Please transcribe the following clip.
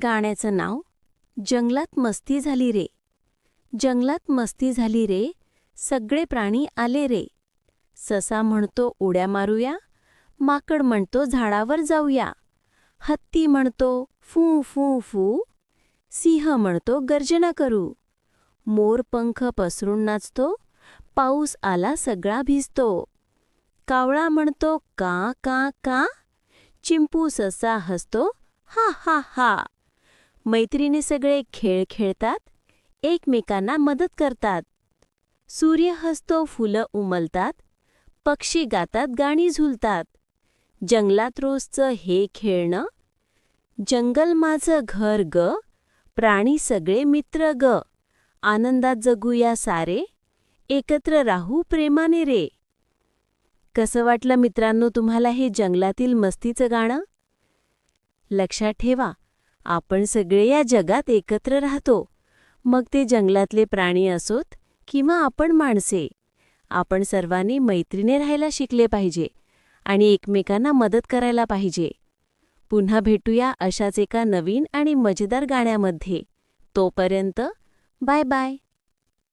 गाण्याचं नाव जंगलात मस्ती झाली रे. जंगलात मस्ती झाली रे, सगळे प्राणी आले रे. ससा म्हणतो उड्या मारूया, माकड म्हणतो झाडावर जाऊया. हत्ती म्हणतो फू फू फू, सिंह म्हणतो गर्जना करू. मोर पंख पसरून नाचतो, पाऊस आला सगळा भिजतो. कावळा म्हणतो का का का, चिंपू ससा हसतो हा हा हा. मैत्रिणी सगळे खेळ खेळतात, एकमेकांना मदत करतात. सूर्य हसतो फुलं उमलतात, पक्षी गातात गाणी झुलतात. जंगलात रोजचं हे खेळणं, जंगल माझं घर ग, प्राणी सगळे मित्र ग. आनंदात जगूया सारे, एकत्र राहू प्रेमाने रे. कसं वाटलं मित्रांनो तुम्हाला हे जंगलातील मस्तीचं गाणं? लक्षात ठेवा, आपण सगळे या जगात एकत्र राहतो. मग ते जंगलातले प्राणी असोत किंवा आपण माणसे. आपण सर्वांनी मैत्रीने राहायला शिकले पाहिजे आणि एकमेकांना मदत करायला पाहिजे. पुन्हा भेटूया अशाच एका नवीन आणि मजेदार गाण्यामध्ये. तोपर्यंत बाय बाय.